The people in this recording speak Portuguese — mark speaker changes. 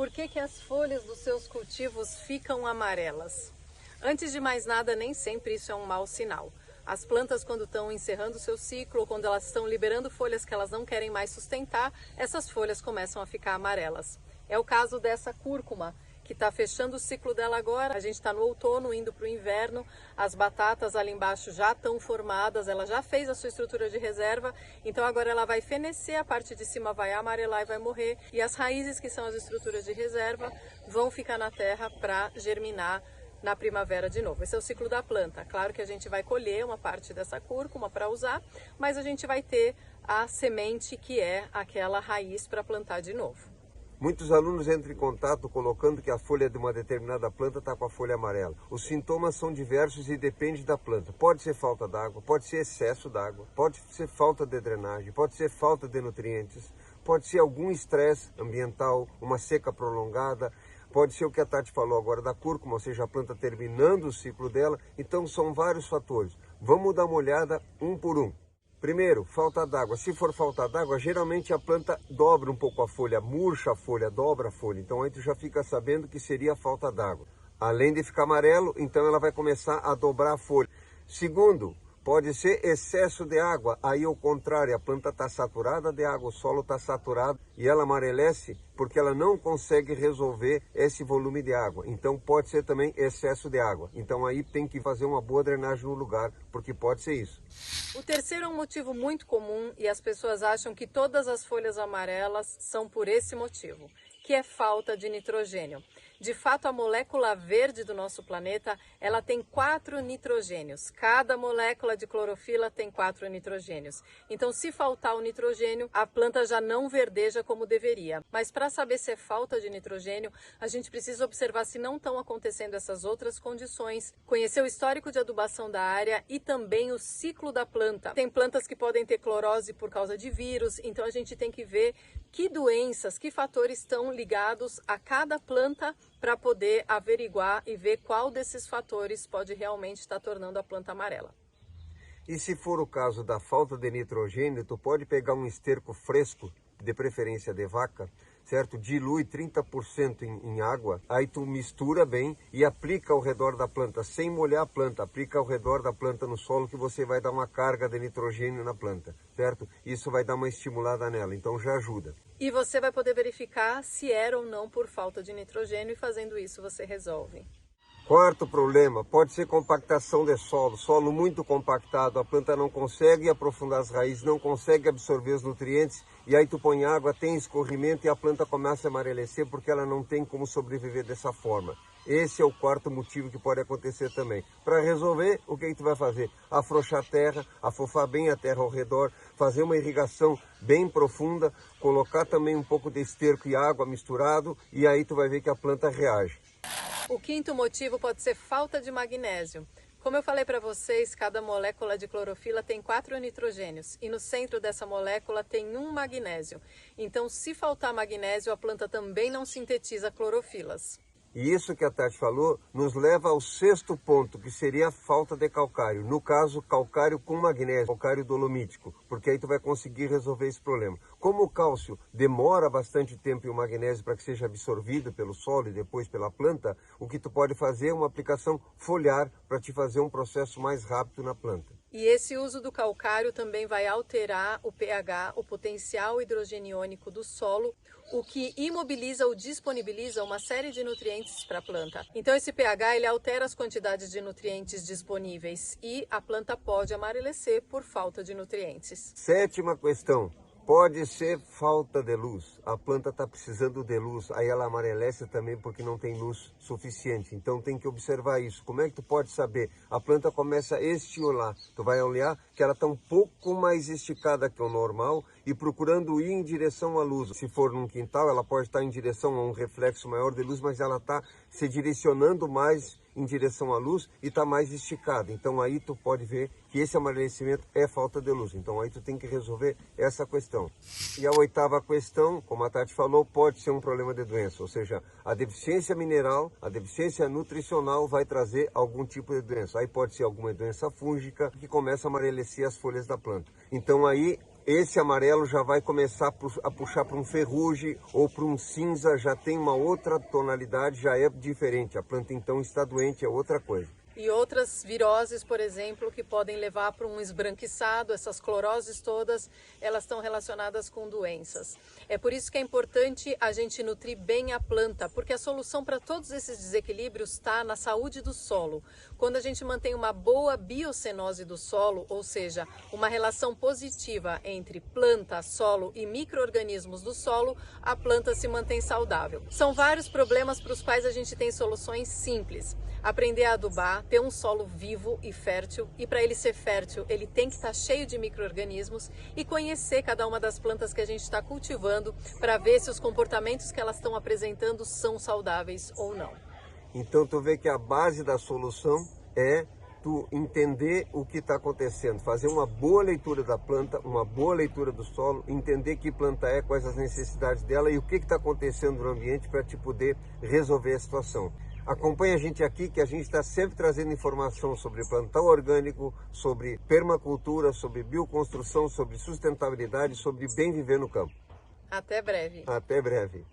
Speaker 1: Por que que as folhas dos seus cultivos ficam amarelas? Antes de mais nada, nem sempre isso é um mau sinal. As plantas, quando estão encerrando o seu ciclo, ou quando elas estão liberando folhas que elas não querem mais sustentar, essas folhas começam a ficar amarelas. É o caso dessa cúrcuma, que está fechando o ciclo dela agora. A gente está no outono, indo para o inverno, as batatas ali embaixo já estão formadas, ela já fez a sua estrutura de reserva, então agora ela vai fenecer, a parte de cima vai amarelar e vai morrer, e as raízes, que são as estruturas de reserva, vão ficar na terra para germinar na primavera de novo. Esse é o ciclo da planta. Claro que a gente vai colher uma parte dessa cúrcuma para usar, mas a gente vai ter a semente, que é aquela raiz para plantar de novo.
Speaker 2: Muitos alunos entram em contato colocando que a folha de uma determinada planta está com a folha amarela. Os sintomas são diversos e depende da planta. Pode ser falta d'água, pode ser excesso d'água, pode ser falta de drenagem, pode ser falta de nutrientes, pode ser algum estresse ambiental, uma seca prolongada. Pode ser o que a Tati falou agora da cúrcuma, ou seja, a planta terminando o ciclo dela. Então são vários fatores. Vamos dar uma olhada um por um. Primeiro, falta d'água. Se for falta d'água, geralmente a planta dobra um pouco a folha, murcha a folha, dobra a folha. Então aí tu já fica sabendo que seria falta d'água. Além de ficar amarelo, então ela vai começar a dobrar a folha. Segundo, pode ser excesso de água, aí ao contrário, a planta está saturada de água, o solo está saturado e ela amarelece porque ela não consegue resolver esse volume de água. Então pode ser também excesso de água. Então aí tem que fazer uma boa drenagem no lugar, porque pode ser isso.
Speaker 1: O terceiro é um motivo muito comum e as pessoas acham que todas as folhas amarelas são por esse motivo, que é falta de nitrogênio. De fato, a molécula verde do nosso planeta, ela tem 4 nitrogênios. Cada molécula de clorofila tem 4 nitrogênios. Então, se faltar o nitrogênio, a planta já não verdeja como deveria. Mas para saber se é falta de nitrogênio, a gente precisa observar se não estão acontecendo essas outras condições, conhecer o histórico de adubação da área e também o ciclo da planta. Tem plantas que podem ter clorose por causa de vírus, então a gente tem que ver que doenças, que fatores estão ligados a cada planta para poder averiguar e ver qual desses fatores pode realmente estar tornando a planta amarela.
Speaker 2: E se for o caso da falta de nitrogênio, tu pode pegar um esterco fresco, de preferência de vaca, certo? Dilui 30% em água, aí tu mistura bem e aplica ao redor da planta, sem molhar a planta, aplica ao redor da planta no solo, que você vai dar uma carga de nitrogênio na planta, certo? Isso vai dar uma estimulada nela, então já ajuda.
Speaker 1: E você vai poder verificar se era ou não por falta de nitrogênio, e fazendo isso você resolve.
Speaker 2: Quarto problema, pode ser compactação de solo, solo muito compactado, a planta não consegue aprofundar as raízes, não consegue absorver os nutrientes, e aí tu põe água, tem escorrimento e a planta começa a amarelecer porque ela não tem como sobreviver dessa forma. Esse é o quarto motivo que pode acontecer também. Para resolver, o que tu vai fazer? Afrouxar a terra, afofar bem a terra ao redor, fazer uma irrigação bem profunda, colocar também um pouco de esterco e água misturado, e aí tu vai ver que a planta reage.
Speaker 1: O quinto motivo pode ser falta de magnésio. Como eu falei para vocês, cada molécula de clorofila tem 4 nitrogênios e no centro dessa molécula tem um magnésio. Então, se faltar magnésio, a planta também não sintetiza clorofilas.
Speaker 2: E isso que a Tati falou nos leva ao sexto ponto, que seria a falta de calcário. No caso, calcário com magnésio, calcário dolomítico, porque aí tu vai conseguir resolver esse problema. Como o cálcio demora bastante tempo e o magnésio para que seja absorvido pelo solo e depois pela planta, o que tu pode fazer é uma aplicação foliar para te fazer um processo mais rápido na planta.
Speaker 1: E esse uso do calcário também vai alterar o pH, o potencial hidrogeniônico do solo, o que imobiliza ou disponibiliza uma série de nutrientes para a planta. Então esse pH ele altera as quantidades de nutrientes disponíveis e a planta pode amarelecer por falta de nutrientes.
Speaker 2: Sétima questão. Pode ser falta de luz, a planta está precisando de luz, aí ela amarelece também porque não tem luz suficiente, então tem que observar isso. Como é que tu pode saber? A planta começa a estiolar, tu vai olhar que ela está um pouco mais esticada que o normal e procurando ir em direção à luz. Se for num quintal, ela pode estar em direção a um reflexo maior de luz, mas ela está se direcionando mais em direção à luz e está mais esticada. Então aí tu pode ver que esse amarelecimento é falta de luz. Então aí tu tem que resolver essa questão. E a oitava questão, como a Tati falou, pode ser um problema de doença. Ou seja, a deficiência mineral, a deficiência nutricional vai trazer algum tipo de doença. Aí pode ser alguma doença fúngica que começa a amarelecer as folhas da planta. Então aí esse amarelo já vai começar a puxar para um ferrugem ou para um cinza, já tem uma outra tonalidade, já é diferente. A planta então está doente, é outra coisa.
Speaker 1: E outras viroses, por exemplo, que podem levar para um esbranquiçado, essas cloroses todas, elas estão relacionadas com doenças. É por isso que é importante a gente nutrir bem a planta, porque a solução para todos esses desequilíbrios está na saúde do solo. Quando a gente mantém uma boa biocenose do solo, ou seja, uma relação positiva entre planta, solo e micro-organismos do solo, a planta se mantém saudável. São vários problemas para os quais a gente tem soluções simples. Aprender a adubar, ter um solo vivo e fértil, e para ele ser fértil, ele tem que estar cheio de micro-organismos, e conhecer cada uma das plantas que a gente está cultivando para ver se os comportamentos que elas estão apresentando são saudáveis ou não.
Speaker 2: Então tu vê que a base da solução é tu entender o que está acontecendo, fazer uma boa leitura da planta, uma boa leitura do solo, entender que planta é, quais as necessidades dela e o que está acontecendo no ambiente para te poder resolver a situação. Acompanhe a gente aqui, que a gente está sempre trazendo informação sobre plantão orgânico, sobre permacultura, sobre bioconstrução, sobre sustentabilidade, sobre bem viver no campo.
Speaker 1: Até breve.
Speaker 2: Até breve.